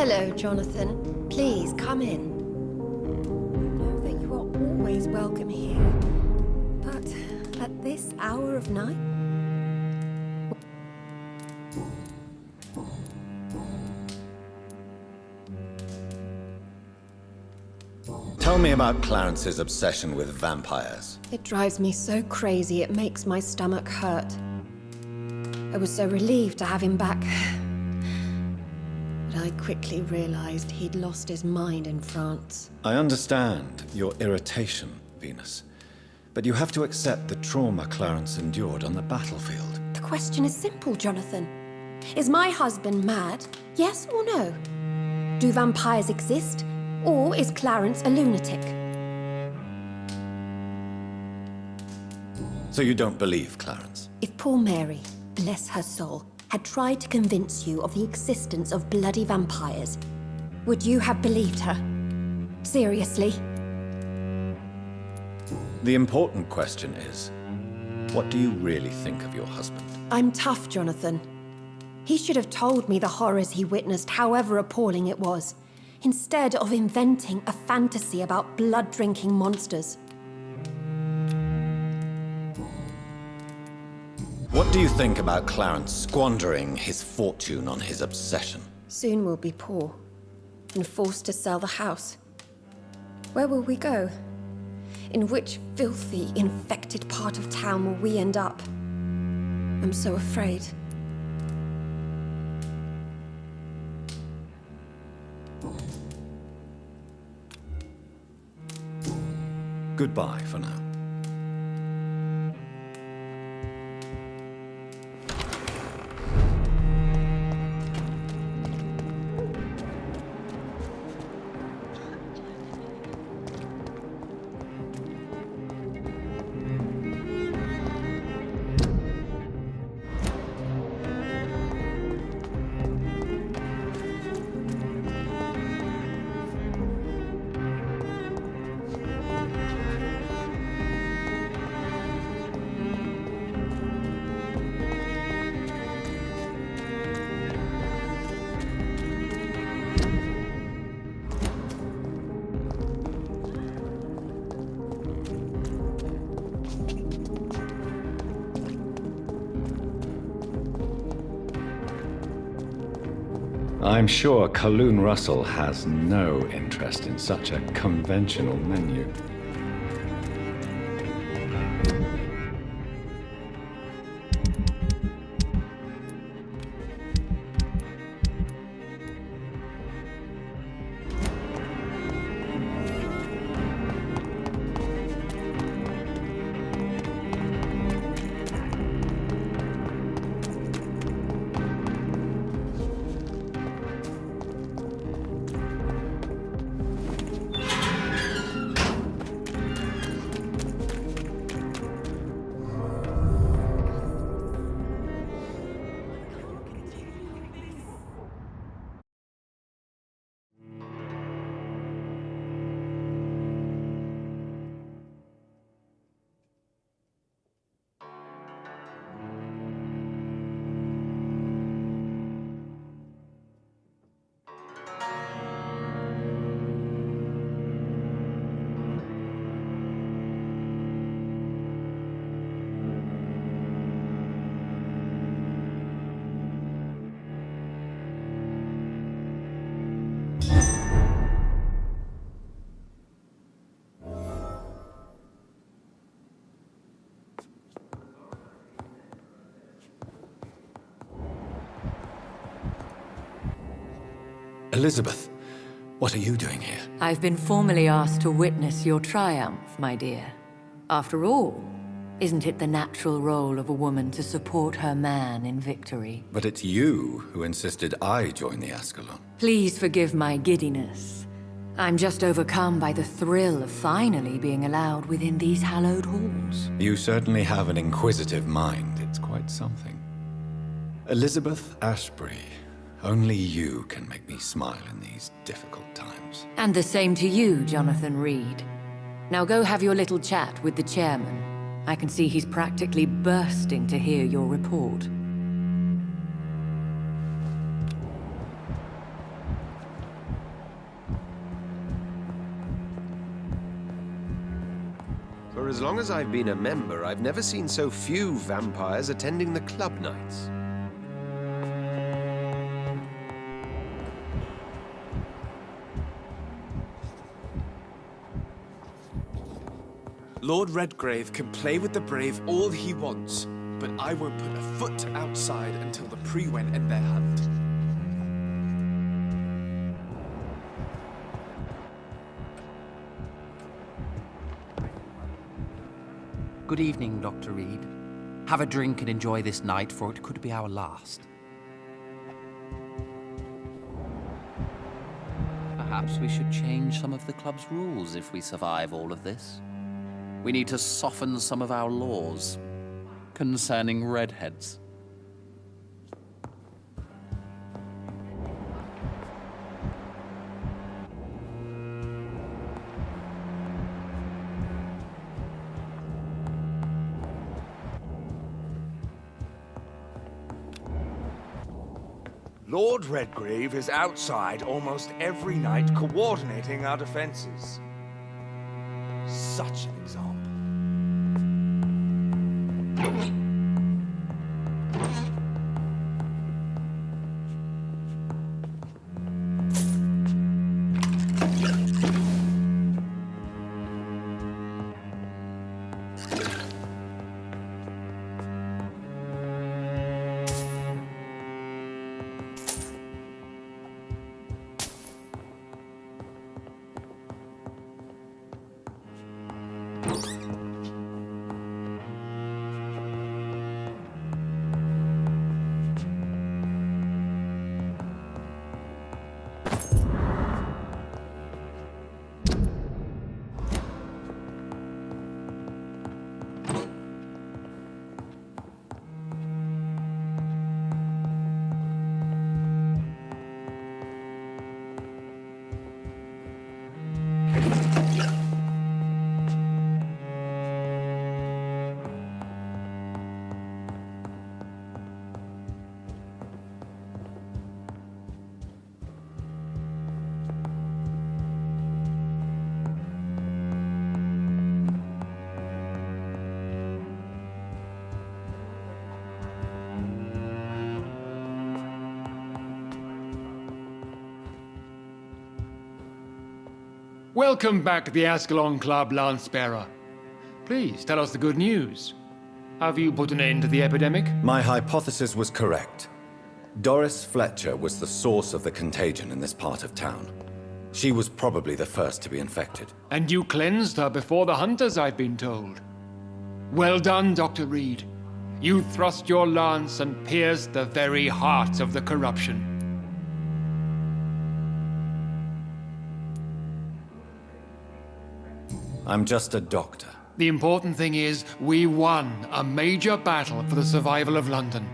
Hello, Jonathan. Please, come in. You know that you are always welcome here. But at this hour of night? Tell me about Clarence's obsession with vampires. It drives me so crazy it makes my stomach hurt. I was so relieved to have him back. But I quickly realized he'd lost his mind in France. I understand your irritation, Venus. But you have to accept the trauma Clarence endured on the battlefield. The question is simple, Jonathan. Is my husband mad? Yes or no? Do vampires exist? Or is Clarence a lunatic? So you don't believe Clarence? If poor Mary, bless her soul, had tried to convince you of the existence of bloody vampires, would you have believed her? Seriously? The important question is, what do you really think of your husband? I'm tough, Jonathan. He should have told me the horrors he witnessed, however appalling it was, instead of inventing a fantasy about blood-drinking monsters. What do you think about Clarence squandering his fortune on his obsession? Soon we'll be poor, and forced to sell the house. Where will we go? In which filthy, infected part of town will we end up? I'm so afraid. Goodbye for now. I'm sure Kaloon Russell has no interest in such a conventional menu. Elizabeth, what are you doing here? I've been formally asked to witness your triumph, my dear. After all, isn't it the natural role of a woman to support her man in victory? But it's you who insisted I join the Ascalon. Please forgive my giddiness. I'm just overcome by the thrill of finally being allowed within these hallowed halls. You certainly have an inquisitive mind. It's quite something. Elizabeth Ashbury, only you can make me smile in these difficult times. And the same to you, Jonathan Reed. Now go have your little chat with the chairman. I can see he's practically bursting to hear your report. For as long as I've been a member, I've never seen so few vampires attending the club nights. Lord Redgrave can play with the brave all he wants, but I won't put a foot outside until the pre-wen end their hunt. Good evening, Dr. Reed. Have a drink and enjoy this night, for it could be our last. Perhaps we should change some of the club's rules if we survive all of this. We need to soften some of our laws concerning redheads. Lord Redgrave is outside almost every night coordinating our defenses. Such an example. Welcome back to the Ascalon Club, Lance-Bearer. Please, tell us the good news. Have you put an end to the epidemic? My hypothesis was correct. Doris Fletcher was the source of the contagion in this part of town. She was probably the first to be infected. And you cleansed her before the hunters, I've been told. Well done, Dr. Reed. You thrust your lance and pierced the very heart of the corruption. I'm just a doctor. The important thing is, we won a major battle for the survival of London.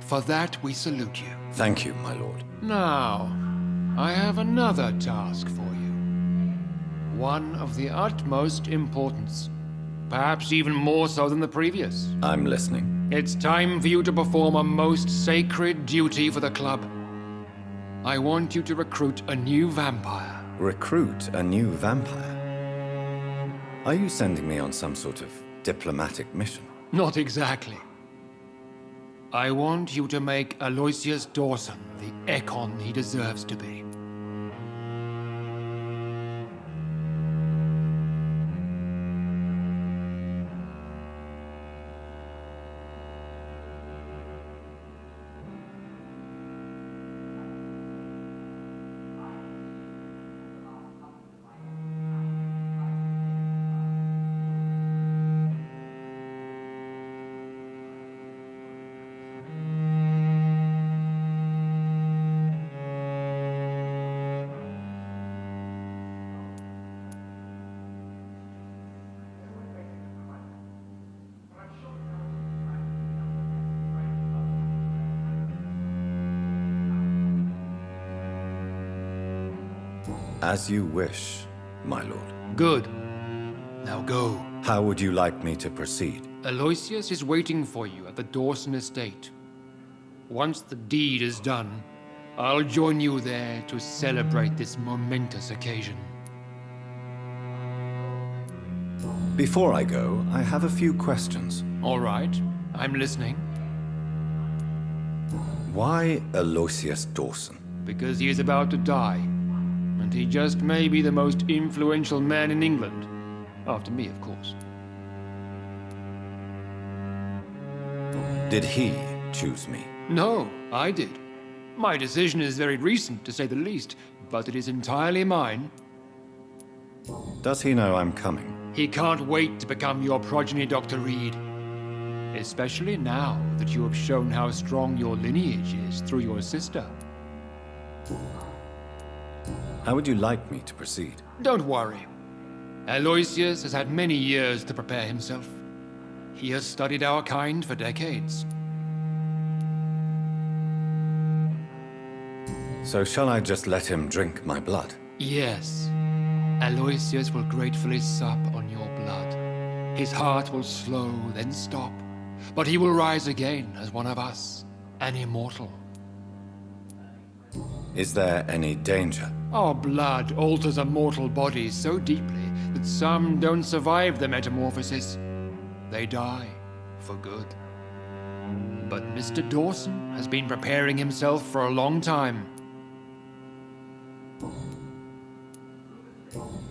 For that, we salute you. Thank you, my lord. Now, I have another task for you. One of the utmost importance. Perhaps even more so than the previous. I'm listening. It's time for you to perform a most sacred duty for the club. I want you to recruit a new vampire. Recruit a new vampire? Are you sending me on some sort of diplomatic mission? Not exactly. I want you to make Aloysius Dawson the Ekon he deserves to be. As you wish, my lord. Good. Now go. How would you like me to proceed? Aloysius is waiting for you at the Dawson estate. Once the deed is done, I'll join you there to celebrate this momentous occasion. Before I go, I have a few questions. All right, I'm listening. Why Aloysius Dawson? Because he is about to die. And he just may be the most influential man in England. After me, of course. Did he choose me? No, I did. My decision is very recent, to say the least, but it is entirely mine. Does he know I'm coming? He can't wait to become your progeny, Dr. Reed. Especially now that you have shown how strong your lineage is through your sister. How would you like me to proceed? Don't worry. Aloysius has had many years to prepare himself. He has studied our kind for decades. So shall I just let him drink my blood? Yes. Aloysius will gratefully sup on your blood. His heart will slow, then stop. But he will rise again as one of us, an immortal. Is there any danger? Our blood alters a mortal body so deeply that some don't survive the metamorphosis. They die for good. But Mr. Dawson has been preparing himself for a long time.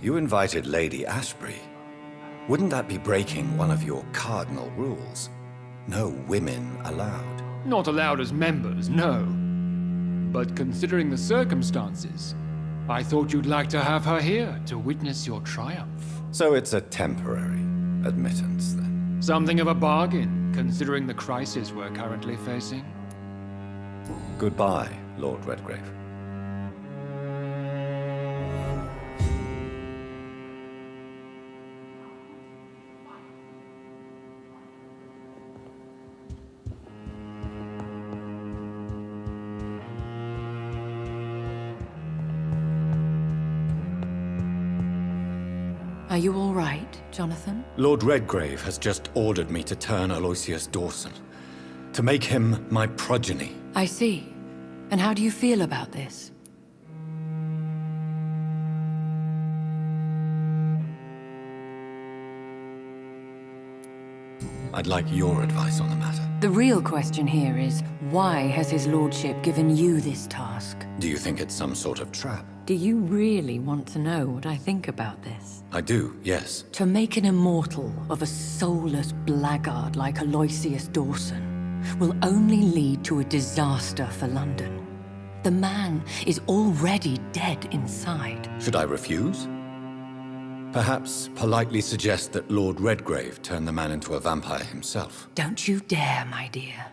You invited Lady Ashbury. Wouldn't that be breaking one of your cardinal rules? No women allowed. Not allowed as members, no. But considering the circumstances, I thought you'd like to have her here to witness your triumph. So it's a temporary admittance, then? Something of a bargain, considering the crisis we're currently facing. Goodbye, Lord Redgrave. Are you all right, Jonathan? Lord Redgrave has just ordered me to turn Aloysius Dawson, to make him my progeny. I see. And how do you feel about this? I'd like your advice on the matter. The real question here is, why has his lordship given you this task? Do you think it's some sort of trap? Do you really want to know what I think about this? I do, yes. To make an immortal of a soulless blackguard like Aloysius Dawson will only lead to a disaster for London. The man is already dead inside. Should I refuse? Perhaps politely suggest that Lord Redgrave turn the man into a vampire himself. Don't you dare, my dear.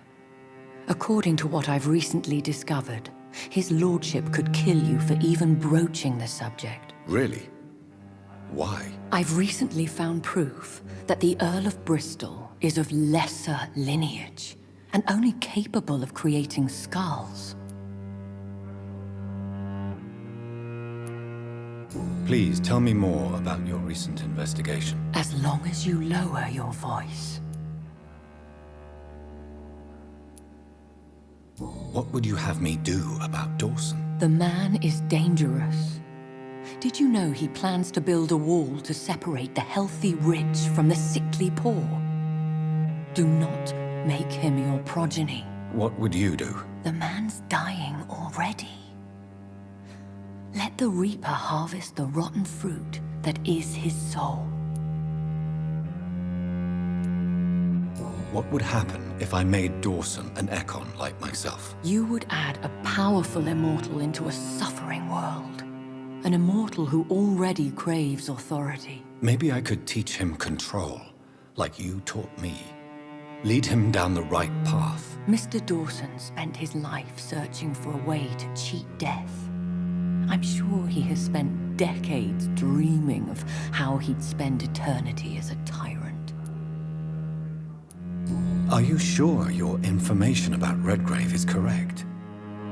According to what I've recently discovered, his lordship could kill you for even broaching the subject. Really? Why? I've recently found proof that the Earl of Bristol is of lesser lineage and only capable of creating skulls. Please tell me more about your recent investigation. As long as you lower your voice. What would you have me do about Dawson? The man is dangerous. Did you know he plans to build a wall to separate the healthy rich from the sickly poor? Do not make him your progeny. What would you do? The man's dying already. Let the Reaper harvest the rotten fruit that is his soul. What would happen if I made Dawson an Ekon like myself? You would add a powerful immortal into a suffering world. An immortal who already craves authority. Maybe I could teach him control, like you taught me. Lead him down the right path. Mr. Dawson spent his life searching for a way to cheat death. I'm sure he has spent decades dreaming of how he'd spend eternity as a tyrant. Are you sure your information about Redgrave is correct?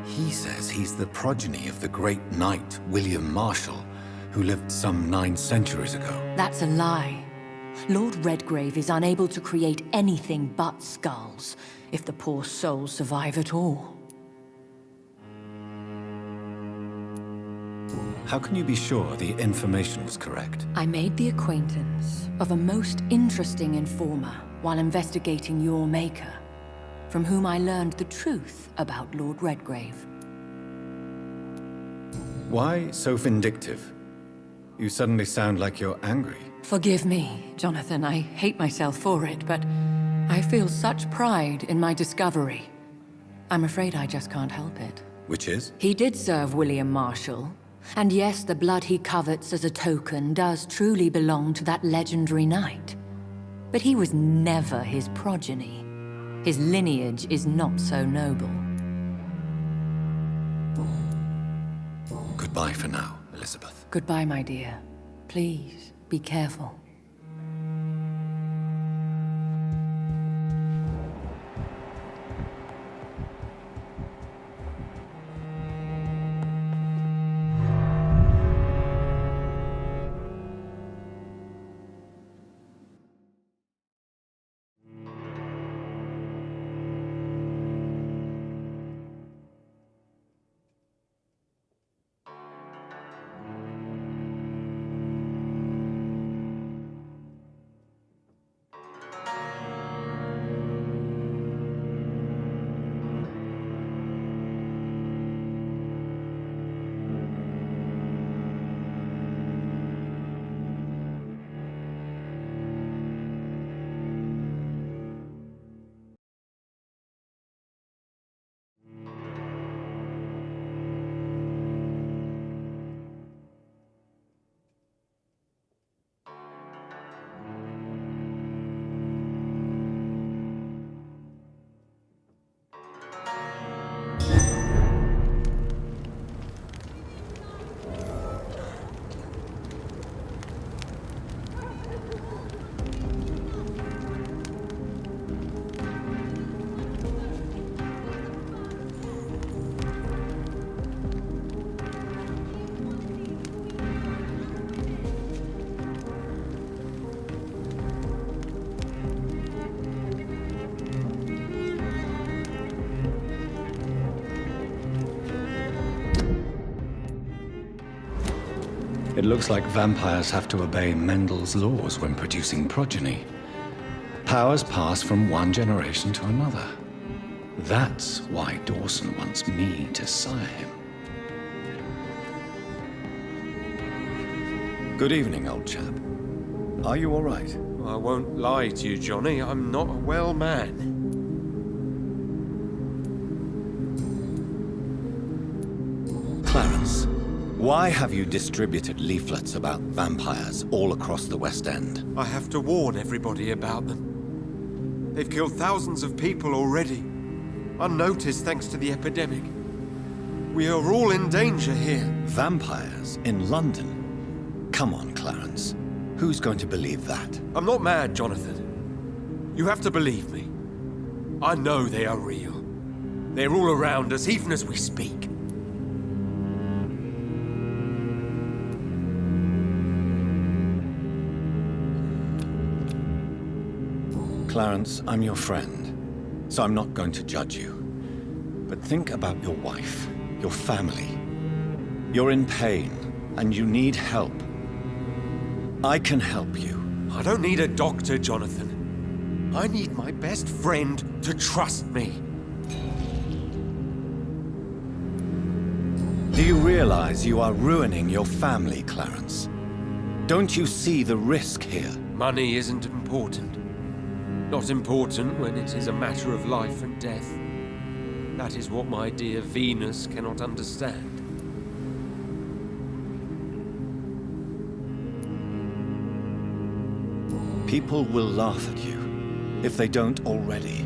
He says he's the progeny of the great knight William Marshall, who lived some 9 centuries ago. That's a lie. Lord Redgrave is unable to create anything but skulls, if the poor souls survive at all. How can you be sure the information was correct? I made the acquaintance of a most interesting informer while investigating your maker, from whom I learned the truth about Lord Redgrave. Why so vindictive? You suddenly sound like you're angry. Forgive me, Jonathan. I hate myself for it, but I feel such pride in my discovery. I'm afraid I just can't help it. Which is? He did serve William Marshall. And yes, the blood he covets as a token does truly belong to that legendary knight. But he was never his progeny. His lineage is not so noble. Goodbye for now, Elizabeth. Goodbye, my dear. Please, be careful. It looks like vampires have to obey Mendel's laws when producing progeny. Powers pass from one generation to another. That's why Dawson wants me to sire him. Good evening, old chap. Are you all right? I won't lie to you, Johnny. I'm not a well man. Clarence, why have you distributed leaflets about vampires all across the West End? I have to warn everybody about them. They've killed thousands of people already, unnoticed thanks to the epidemic. We are all in danger here. Vampires in London? Come on, Clarence. Who's going to believe that? I'm not mad, Jonathan. You have to believe me. I know they are real. They're all around us, even as we speak. Clarence, I'm your friend, so I'm not going to judge you. But think about your wife, your family. You're in pain, and you need help. I can help you. I don't need a doctor, Jonathan. I need my best friend to trust me. Do you realize you are ruining your family, Clarence? Don't you see the risk here? Money isn't important. Not important when it is a matter of life and death. That is what my dear Venus cannot understand. People will laugh at you, if they don't already.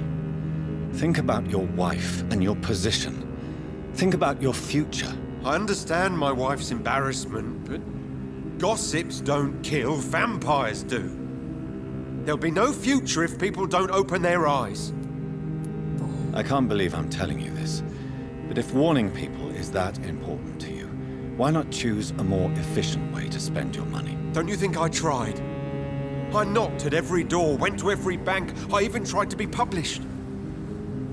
Think about your wife and your position. Think about your future. I understand my wife's embarrassment, but gossips don't kill, vampires do. There'll be no future if people don't open their eyes. I can't believe I'm telling you this, but if warning people is that important to you, why not choose a more efficient way to spend your money? Don't you think I tried? I knocked at every door, went to every bank, I even tried to be published.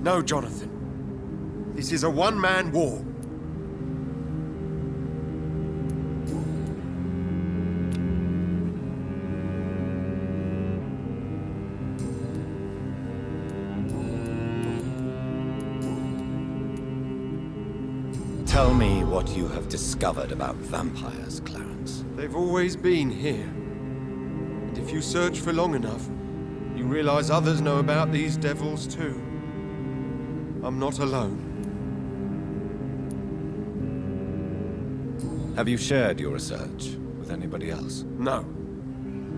No, Jonathan. This is a one-man war. Tell me what you have discovered about vampires, Clarence. They've always been here. And if you search for long enough, you realize others know about these devils too. I'm not alone. Have you shared your research with anybody else? No.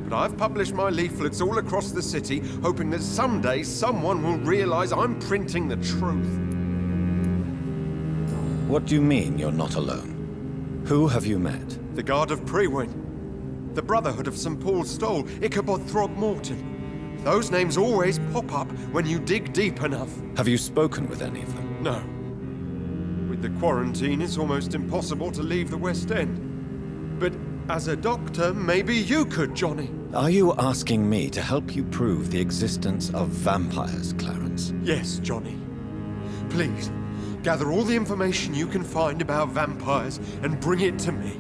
But I've published my leaflets all across the city, hoping that someday someone will realize I'm printing the truth. What do you mean you're not alone? Who have you met? The Guard of Prewin, the Brotherhood of St. Paul's Stole, Ichabod Throgmorton. Those names always pop up when you dig deep enough. Have you spoken with any of them? No. With the quarantine, it's almost impossible to leave the West End. But as a doctor, maybe you could, Johnny. Are you asking me to help you prove the existence of vampires, Clarence? Yes, Johnny. Please, gather all the information you can find about vampires and bring it to me.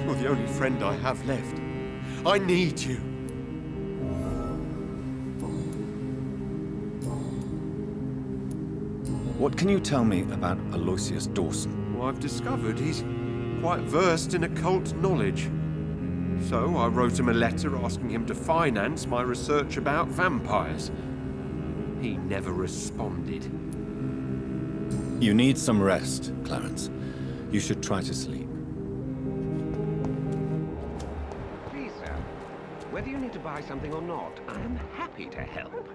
You're the only friend I have left. I need you. What can you tell me about Aloysius Dawson? Well, I've discovered he's quite versed in occult knowledge. So I wrote him a letter asking him to finance my research about vampires. He never responded. You need some rest, Clarence. You should try to sleep. Please, sir. Whether you need to buy something or not, I am happy to help.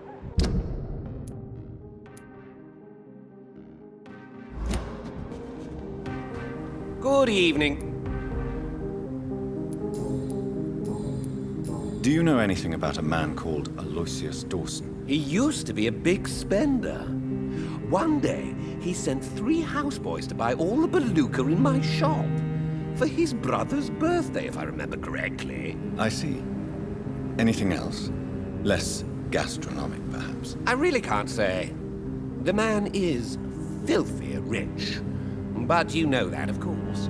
Good evening. Do you know anything about a man called Aloysius Dawson? He used to be a big spender. One day, he sent 3 houseboys to buy all the beluga in my shop. For his brother's birthday, if I remember correctly. I see. Anything else? Less gastronomic, perhaps? I really can't say. The man is filthy rich. But you know that, of course.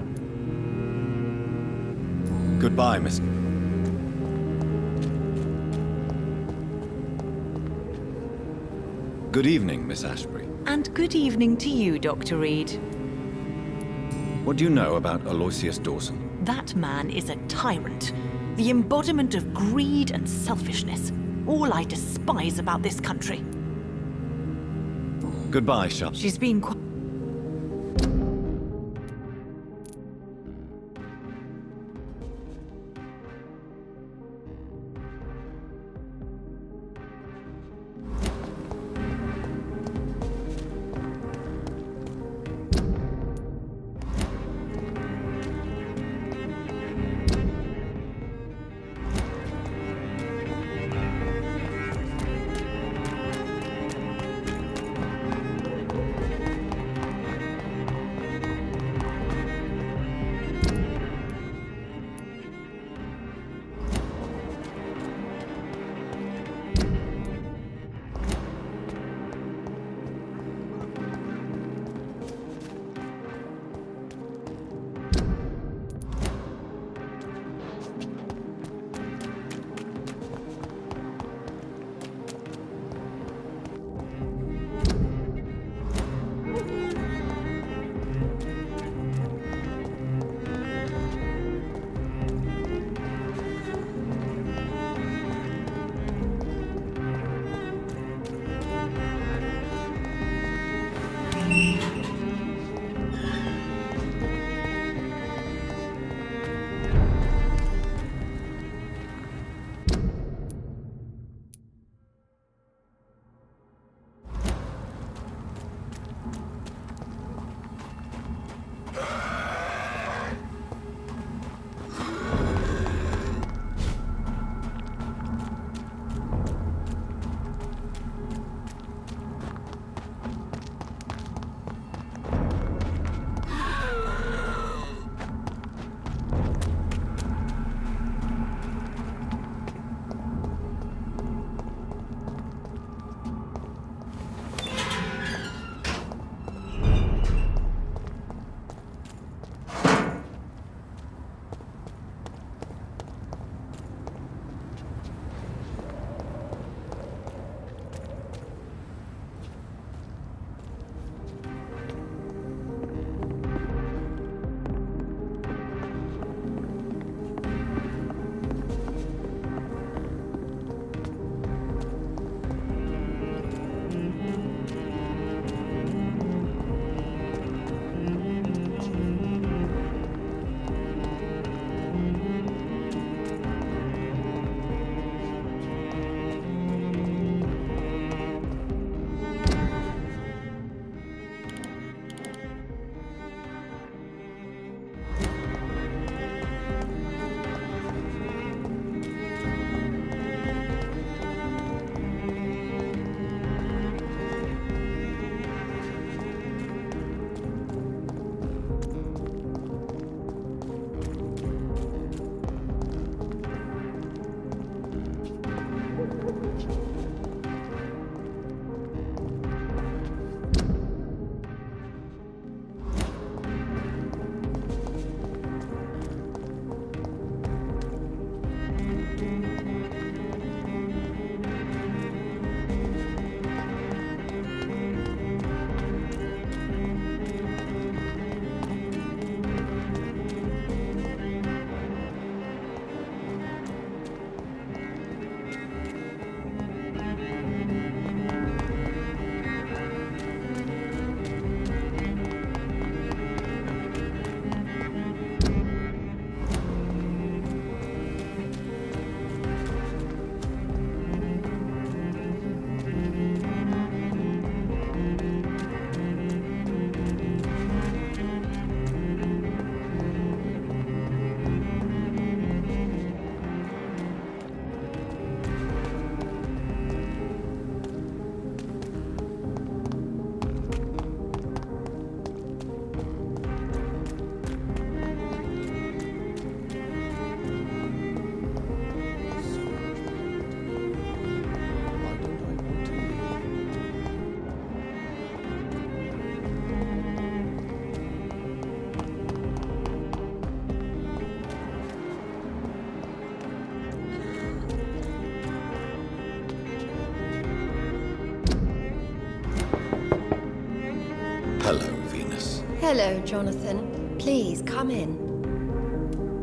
Goodbye, Miss... Good evening, Miss Ashbury. And good evening to you, Dr. Reed. What do you know about Aloysius Dawson? That man is a tyrant. The embodiment of greed and selfishness. All I despise about this country. Goodbye, Sharp. She's been quite... Hello, Jonathan. Please, come in.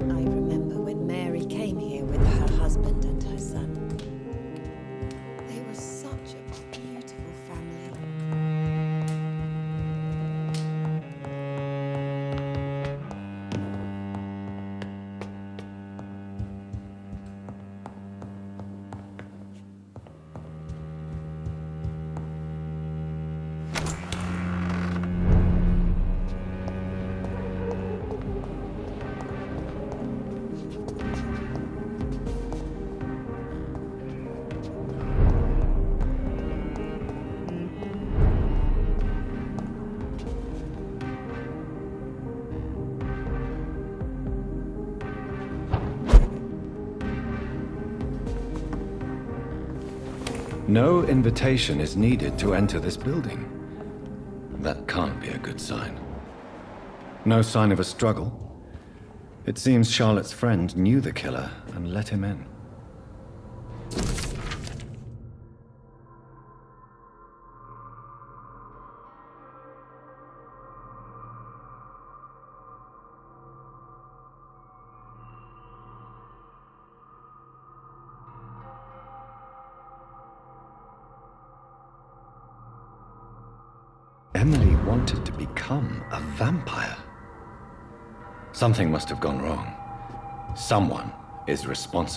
I remember when Mary came here with her husband and her son. They were such a beautiful family. No invitation is needed to enter this building. That can't be a good sign. No sign of a struggle. It seems Charlotte's friend knew the killer and let him in. Emily wanted to become a vampire. Something must have gone wrong. Someone is responsible.